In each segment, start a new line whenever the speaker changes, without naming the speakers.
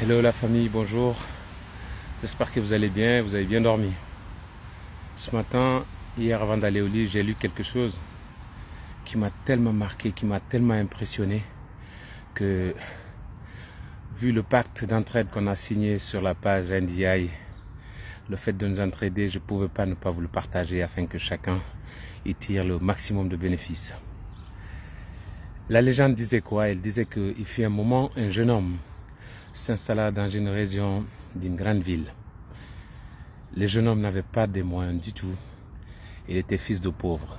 Hello la famille, bonjour. J'espère que vous allez bien, vous avez bien dormi. Ce matin, hier avant d'aller au lit, j'ai lu quelque chose qui m'a tellement marqué, qui m'a tellement impressionné que vu le pacte d'entraide qu'on a signé sur la page NDI, le fait de nous entraider, je ne pouvais pas ne pas vous le partager afin que chacun y tire le maximum de bénéfices. La légende disait quoi? Elle disait qu'il fut un moment, un jeune homme s'installa dans une région d'une grande ville. Le jeune homme n'avait pas de moyens du tout. Il était fils de pauvre.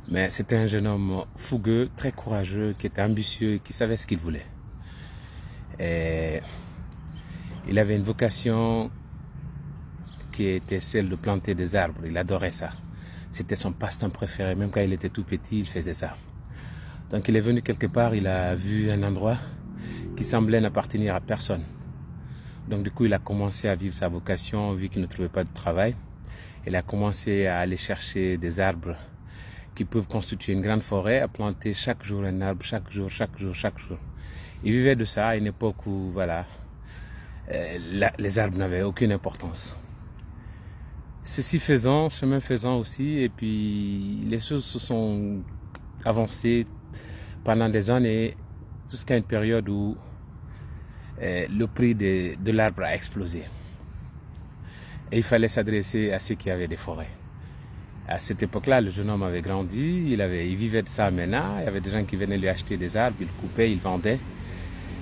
Mais c'était un jeune homme fougueux, très courageux, qui était ambitieux, qui savait ce qu'il voulait. Et il avait une vocation qui était celle de planter des arbres. Il adorait ça. C'était son passe-temps préféré. Même quand il était tout petit, il faisait ça. Donc il est venu quelque part, il a vu un endroit qui semblait n'appartenir à personne. Donc du coup, il a commencé à vivre sa vocation, vu qu'il ne trouvait pas de travail. Il a commencé à aller chercher des arbres qui peuvent constituer une grande forêt, à planter chaque jour un arbre, chaque jour, chaque jour, chaque jour. Il vivait de ça à une époque où, voilà, les arbres n'avaient aucune importance. Ceci faisant, chemin faisant aussi, et puis les choses se sont avancées pendant des années, jusqu'à une période où le prix de l'arbre a explosé. Et il fallait s'adresser à ceux qui avaient des forêts. À cette époque-là, le jeune homme avait grandi, il vivait de ça maintenant, il y avait des gens qui venaient lui acheter des arbres, il coupait, il vendait.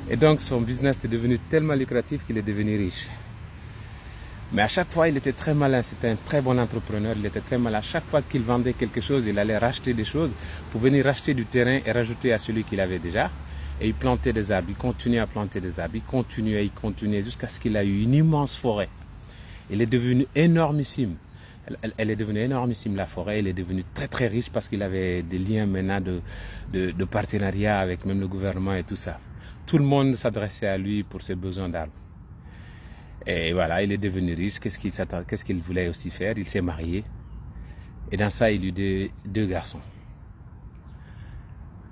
Et donc son business était devenu tellement lucratif qu'il est devenu riche. Mais à chaque fois, il était très malin, c'était un très bon entrepreneur, il était très malin. À chaque fois qu'il vendait quelque chose, il allait racheter des choses pour venir racheter du terrain et rajouter à celui qu'il avait déjà. Et il plantait des arbres, il continuait à planter des arbres, il continuait jusqu'à ce qu'il ait eu une immense forêt. Il est devenu énormissime. Elle est devenue énormissime, la forêt. Elle est devenue très très riche parce qu'il avait des liens maintenant de partenariat avec même le gouvernement et tout ça. Tout le monde s'adressait à lui pour ses besoins d'arbres. Et voilà, il est devenu riche. Qu'est-ce qu'il voulait aussi faire? Il s'est marié. Et dans ça, il eut deux garçons.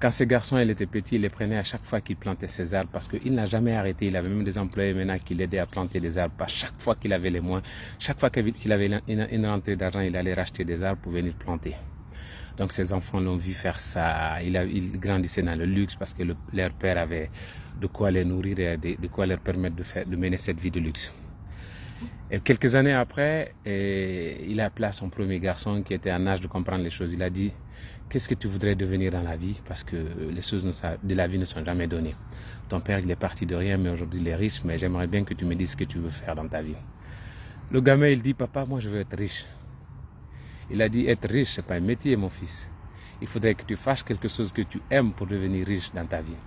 Quand ces garçons étaient petits, il les prenait à chaque fois qu'il plantait ses arbres parce qu'il n'a jamais arrêté. Il avait même des employés maintenant qui l'aidaient à planter des arbres. À chaque fois qu'il avait les moyens, chaque fois qu'il avait une rentrée d'argent, il allait racheter des arbres pour venir planter. Donc ses enfants l'ont vu faire ça. Il grandissait dans le luxe parce que leur père avait de quoi les nourrir et de quoi leur permettre de mener cette vie de luxe. Et quelques années après, il a appelé son premier garçon qui était en âge de comprendre les choses. Il a dit: qu'est-ce que tu voudrais devenir dans la vie? Parce que les choses de la vie ne sont jamais données. Ton père, il est parti de rien, mais aujourd'hui il est riche, mais j'aimerais bien que tu me dises ce que tu veux faire dans ta vie. Le gamin, il dit: papa, moi je veux être riche. Il a dit: être riche, c'est pas un métier, mon fils. Il faudrait que tu fasses quelque chose que tu aimes pour devenir riche dans ta vie.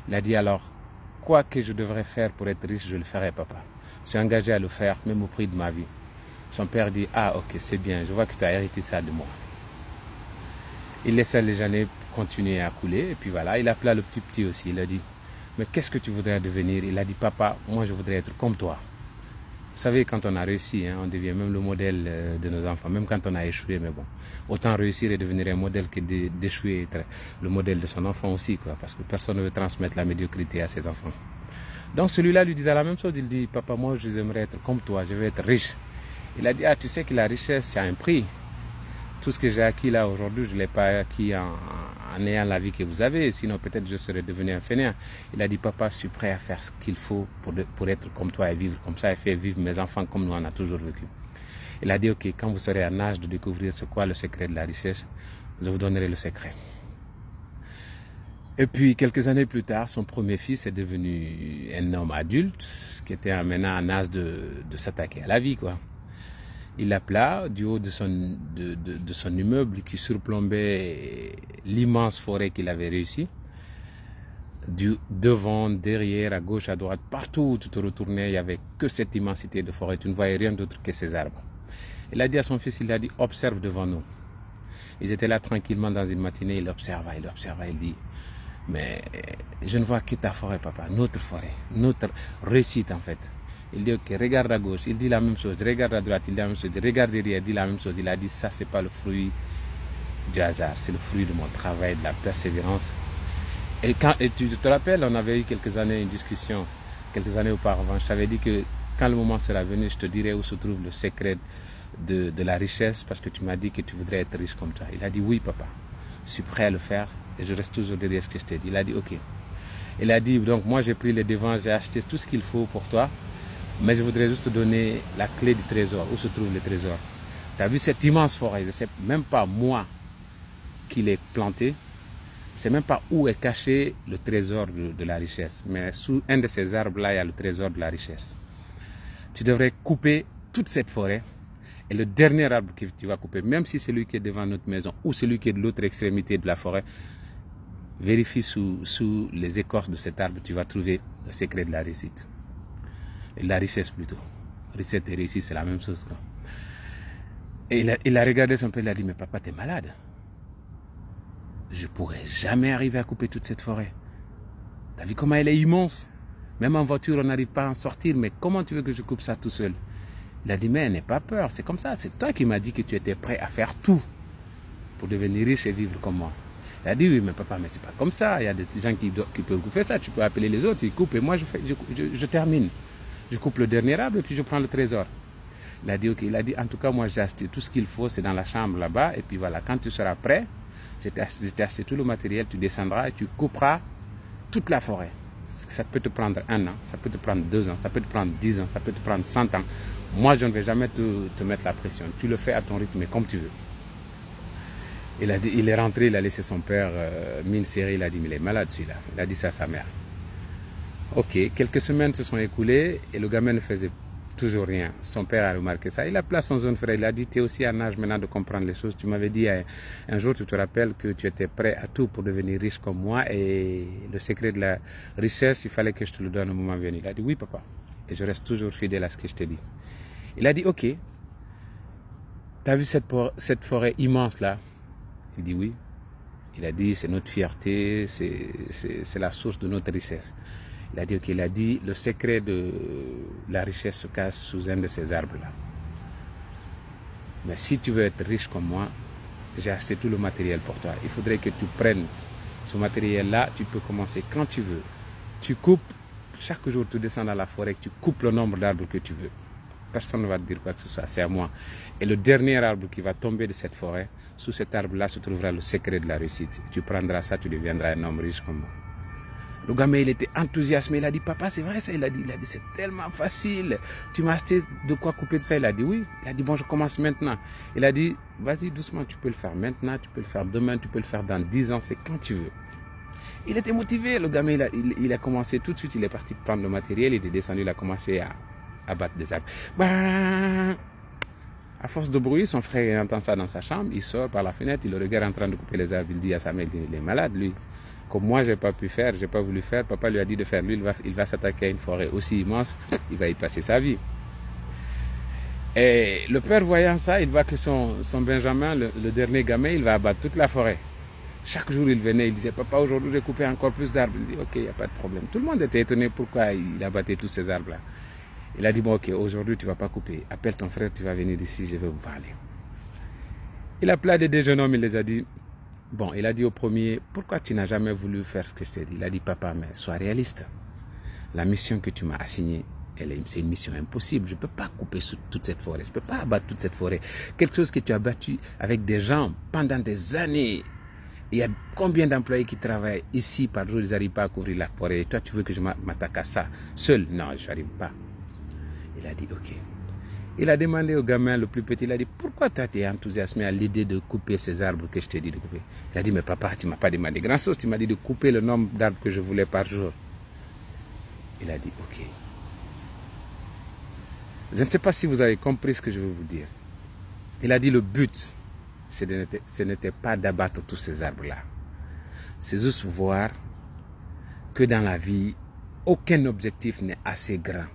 Il a dit: alors, quoi que je devrais faire pour être riche, je le ferai, papa. Je suis engagé à le faire, même au prix de ma vie. Son père dit: ah, ok, c'est bien, je vois que tu as hérité ça de moi. Il laissa les années continuer à couler, et puis voilà, il appela le petit aussi. Il a dit: mais qu'est-ce que tu voudrais devenir? Il a dit: papa, moi je voudrais être comme toi. Vous savez, quand on a réussi, on devient même le modèle de nos enfants, même quand on a échoué, mais bon. Autant réussir et devenir un modèle que d'échouer et être le modèle de son enfant aussi, quoi, parce que personne ne veut transmettre la médiocrité à ses enfants. Donc celui-là lui disait la même chose. Il dit: papa, moi j'aimerais être comme toi, je veux être riche. Il a dit: ah, tu sais que la richesse, c'est un prix. Tout ce que j'ai acquis là aujourd'hui, je ne l'ai pas acquis en ayant la vie que vous avez, sinon peut-être je serais devenu un fainéant. Il a dit: papa, je suis prêt à faire ce qu'il faut pour être comme toi et vivre comme ça et faire vivre mes enfants comme nous on a toujours vécu. Il a dit: ok, quand vous serez en âge de découvrir c'est quoi le secret de la richesse, je vous donnerai le secret. Et puis quelques années plus tard, son premier fils est devenu un homme adulte qui était maintenant en âge de s'attaquer à la vie, quoi. Il l'appela du haut de son immeuble qui surplombait l'immense forêt qu'il avait réussi. Devant, derrière, à gauche, à droite, partout où tu te retournais, il n'y avait que cette immensité de forêt. Tu ne voyais rien d'autre que ces arbres. Il a dit à son fils, il a dit: observe devant nous. Ils étaient là tranquillement dans une matinée, il observa, il dit: mais je ne vois que ta forêt, papa, notre forêt, notre réussite en fait. Il dit: ok, regarde à gauche, il dit la même chose, regarde à droite, il dit la même chose, regarde derrière, il dit la même chose. Il a dit: ça, c'est pas le fruit du hasard, c'est le fruit de mon travail, de la persévérance. Et tu te rappelles, on avait eu quelques années une discussion. quelques années auparavant, je t'avais dit que quand le moment sera venu, je te dirai où se trouve le secret de la richesse, parce que tu m'as dit que tu voudrais être riche comme toi. Il a dit oui papa, je suis prêt à le faire et je reste toujours derrière ce que je t'ai dit. Il a dit ok. Il a dit donc moi j'ai pris les devants, j'ai acheté tout ce qu'il faut pour toi, mais je voudrais juste te donner la clé du trésor, où se trouve le trésor. Tu as vu cette immense forêt, je ne sais même pas moi qui l'ai planté, c'est même pas où est caché le trésor de la richesse, mais sous un de ces arbres-là, il y a le trésor de la richesse. Tu devrais couper toute cette forêt et le dernier arbre que tu vas couper, même si c'est celui qui est devant notre maison ou celui qui est de l'autre extrémité de la forêt, vérifie sous les écorces de cet arbre, tu vas trouver le secret de la réussite. Et de la richesse plutôt. Richesse et réussite, c'est la même chose, quoi. Et il a regardé son père, il a dit, mais papa, t'es malade. Je pourrais jamais arriver à couper toute cette forêt. T'as vu comment elle est immense? Même en voiture, on n'arrive pas à en sortir, mais comment tu veux que je coupe ça tout seul? Il a dit, mais n'aie pas peur, c'est comme ça. C'est toi qui m'as dit que tu étais prêt à faire tout pour devenir riche et vivre comme moi. Il a dit, oui, mais papa, mais c'est pas comme ça. Il y a des gens qui peuvent couper ça. Tu peux appeler les autres, ils coupent et moi, je termine. Je coupe le dernier arbre et puis je prends le trésor. Il a dit, ok. Il a dit, en tout cas, moi, j'ai acheté tout ce qu'il faut, c'est dans la chambre là-bas. Et puis voilà, quand tu seras prêt, je t'ai acheté tout le matériel, tu descendras et tu couperas toute la forêt. Ça peut te prendre 1 an, ça peut te prendre 2 ans, ça peut te prendre 10 ans, ça peut te prendre 100 ans. Moi, je ne vais jamais te mettre la pression. Tu le fais à ton rythme, comme tu veux. Il a dit, il est rentré, il a laissé son père mine serrée, il a dit, mais il est malade celui-là. Il a dit ça à sa mère. Ok, quelques semaines se sont écoulées et le gamin ne faisait toujours rien. Son père a remarqué ça. Il a appelé son jeune frère, il a dit, tu es aussi en âge maintenant de comprendre les choses. Tu m'avais dit un jour, tu te rappelles que tu étais prêt à tout pour devenir riche comme moi et le secret de la richesse, il fallait que je te le donne au moment venu. Il a dit, oui papa, et je reste toujours fidèle à ce que je t'ai dit. Il a dit, ok, tu as vu cette forêt immense là? Il dit oui. Il a dit, c'est notre fierté, c'est la source de notre richesse. Il a dit, ok, il a dit, le secret de la richesse se cache sous un de ces arbres-là. Mais si tu veux être riche comme moi, j'ai acheté tout le matériel pour toi. Il faudrait que tu prennes ce matériel-là, tu peux commencer quand tu veux. Tu coupes, chaque jour tu descends dans la forêt, tu coupes le nombre d'arbres que tu veux. Personne ne va te dire quoi que ce soit, c'est à moi. Et le dernier arbre qui va tomber de cette forêt, sous cet arbre-là se trouvera le secret de la réussite. Tu prendras ça, tu deviendras un homme riche comme moi. Le gamin, il était enthousiasmé, il a dit, papa, c'est vrai ça? Il a dit, c'est tellement facile. Tu m'as acheté de quoi couper tout ça? Il a dit, oui. Il a dit, bon, je commence maintenant. Il a dit, vas-y, doucement, tu peux le faire maintenant, tu peux le faire demain, tu peux le faire dans 10 ans, c'est quand tu veux. Il était motivé, le gamin, il a commencé tout de suite, il est parti prendre le matériel, il est descendu, il a commencé à battre des arbres. Bah, à force de bruit, son frère entend ça dans sa chambre, il sort par la fenêtre, il le regarde en train de couper les arbres, il dit à sa mère, il est malade, lui. Comme moi, je n'ai pas pu faire, je n'ai pas voulu faire, papa lui a dit de faire. Lui, il va s'attaquer à une forêt aussi immense, il va y passer sa vie. Et le père, voyant ça, il voit que son Benjamin, le dernier gamin, il va abattre toute la forêt. Chaque jour, il venait, il disait, papa, aujourd'hui, j'ai coupé encore plus d'arbres. Il dit, ok, il n'y a pas de problème. Tout le monde était étonné pourquoi il abattait tous ces arbres-là. Il a dit, bon, ok, aujourd'hui, tu ne vas pas couper. Appelle ton frère, tu vas venir ici, je vais vous parler. Il a appelé des jeunes hommes, il les a dit, bon, il a dit au premier, pourquoi tu n'as jamais voulu faire ce que je t'ai dit? Il a dit, papa, mais sois réaliste. La mission que tu m'as assignée, c'est une mission impossible. Je ne peux pas couper toute cette forêt. Je ne peux pas abattre toute cette forêt. Quelque chose que tu as battu avec des gens pendant des années. Il y a combien d'employés qui travaillent ici par jour, ils n'arrivent pas à couvrir la forêt. Et toi, tu veux que je m'attaque à ça seul? Non, je n'arrive pas. Il a dit, ok. Il a demandé au gamin le plus petit, il a dit, pourquoi tu es enthousiasmé à l'idée de couper ces arbres que je t'ai dit de couper? Il a dit, mais papa, tu ne m'as pas demandé grand chose, tu m'as dit de couper le nombre d'arbres que je voulais par jour. Il a dit, ok. Je ne sais pas si vous avez compris ce que je veux vous dire. Il a dit, le but, ce n'était pas d'abattre tous ces arbres-là. C'est juste voir que dans la vie, aucun objectif n'est assez grand.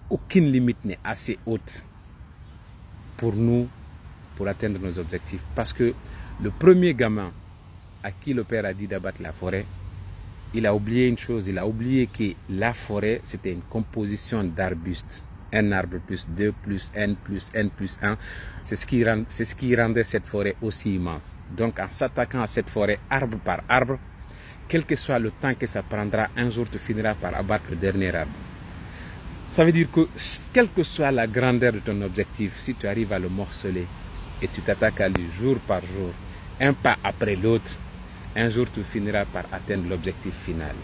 Aucune limite n'est assez haute pour nous, pour atteindre nos objectifs. Parce que le premier gamin à qui le père a dit d'abattre la forêt, il a oublié une chose, il a oublié que la forêt, c'était une composition d'arbustes. Un arbre plus 2 plus n plus n plus 1, c'est ce qui rendait cette forêt aussi immense. Donc en s'attaquant à cette forêt arbre par arbre, quel que soit le temps que ça prendra, un jour tu finiras par abattre le dernier arbre. Ça veut dire que, quelle que soit la grandeur de ton objectif, si tu arrives à le morceler et tu t'attaques à lui jour par jour, un pas après l'autre, un jour tu finiras par atteindre l'objectif final.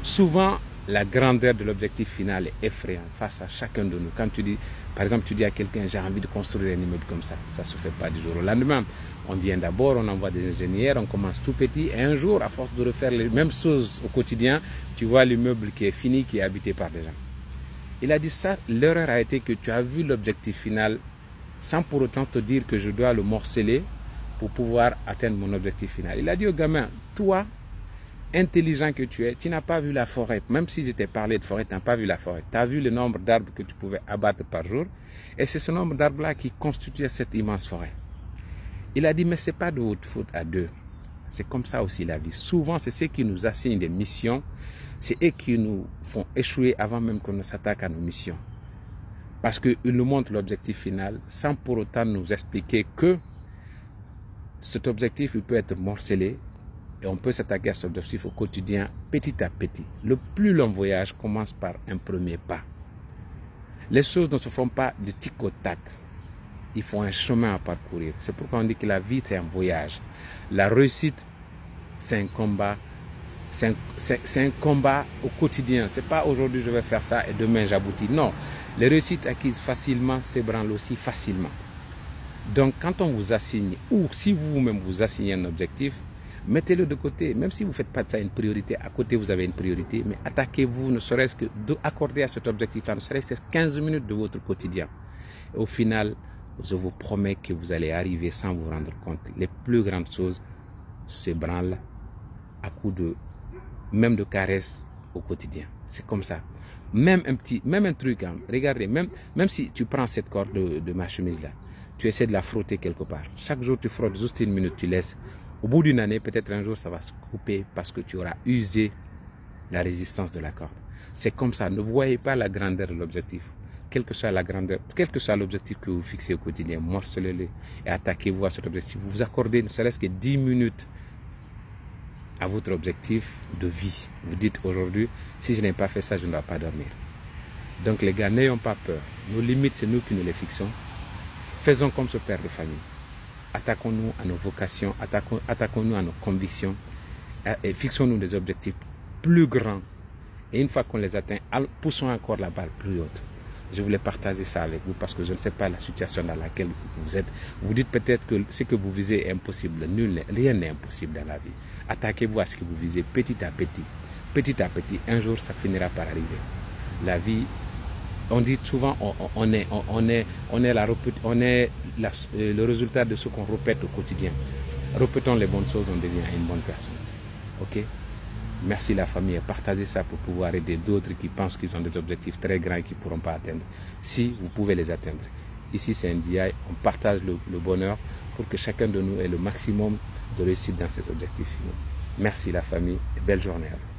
Souvent, la grandeur de l'objectif final est effrayante face à chacun de nous. Quand tu dis, par exemple, tu dis à quelqu'un, j'ai envie de construire un immeuble comme ça ne se fait pas du jour au lendemain. On vient d'abord, on envoie des ingénieurs, on commence tout petit, et un jour, à force de refaire les mêmes choses au quotidien, tu vois l'immeuble qui est fini, qui est habité par des gens. Il a dit ça, l'erreur a été que tu as vu l'objectif final sans pour autant te dire que je dois le morceler pour pouvoir atteindre mon objectif final. Il a dit au gamin, toi, intelligent que tu es, tu n'as pas vu la forêt. Même si je t'ai parlé de forêt, tu n'as pas vu la forêt. Tu as vu le nombre d'arbres que tu pouvais abattre par jour. Et c'est ce nombre d'arbres-là qui constituait cette immense forêt. Il a dit, mais ce n'est pas de votre faute à deux. C'est comme ça aussi la vie. Souvent, c'est ceux qui nous assignent des missions. C'est eux qui nous font échouer avant même qu'on ne s'attaque à nos missions. Parce qu'ils nous montrent l'objectif final sans pour autant nous expliquer que cet objectif il peut être morcelé et on peut s'attaquer à cet objectif au quotidien petit à petit. Le plus long voyage commence par un premier pas. Les choses ne se font pas de tic au tac. Il faut un chemin à parcourir. C'est pourquoi on dit que la vie c'est un voyage. La réussite c'est un combat. C'est un combat au quotidien. C'est pas aujourd'hui je vais faire ça et demain j'aboutis. Non, les réussites acquises facilement s'ébranlent aussi facilement. Donc quand on vous assigne, ou si vous-même vous assignez un objectif, mettez-le de côté. Même si vous ne faites pas de ça une priorité, à côté vous avez une priorité, mais attaquez-vous ne serait-ce que d'accorder à cet objectif-là, ne serait-ce que 15 minutes de votre quotidien. Et au final, je vous promets que vous allez arriver sans vous rendre compte. Les plus grandes choses s'ébranlent à coup de même de caresses au quotidien. C'est comme ça. Même un truc, hein. Regardez, même si tu prends cette corde de ma chemise là, tu essaies de la frotter quelque part. Chaque jour tu frottes juste une minute, tu laisses. Au bout d'une année, peut-être un jour ça va se couper parce que tu auras usé la résistance de la corde. C'est comme ça. Ne voyez pas la grandeur de l'objectif. Quelle que soit la grandeur, quel que soit l'objectif que vous fixez au quotidien, morcelez-le et attaquez-vous à cet objectif. Vous vous accordez ne serait-ce que 10 minutes à votre objectif de vie. Vous dites aujourd'hui, si je n'ai pas fait ça, je ne dois pas dormir. Donc les gars, n'ayons pas peur. Nos limites, c'est nous qui nous les fixons. Faisons comme ce père de famille. Attaquons-nous à nos vocations, attaquons-nous à nos convictions et fixons-nous des objectifs plus grands. Et une fois qu'on les atteint, poussons encore la balle plus haute. Je voulais partager ça avec vous parce que je ne sais pas la situation dans laquelle vous êtes. Vous dites peut-être que ce que vous visez est impossible. Rien n'est impossible dans la vie. Attaquez-vous à ce que vous visez petit à petit. Petit à petit, un jour, ça finira par arriver. La vie, on dit souvent, on est le résultat de ce qu'on répète au quotidien. Répétons les bonnes choses, on devient une bonne personne. Ok? Merci la famille et partagez ça pour pouvoir aider d'autres qui pensent qu'ils ont des objectifs très grands et qu'ils ne pourront pas atteindre. Si vous pouvez les atteindre. Ici c'est NDI, on partage le bonheur pour que chacun de nous ait le maximum de réussite dans ses objectifs finaux. Merci la famille et belle journée à vous.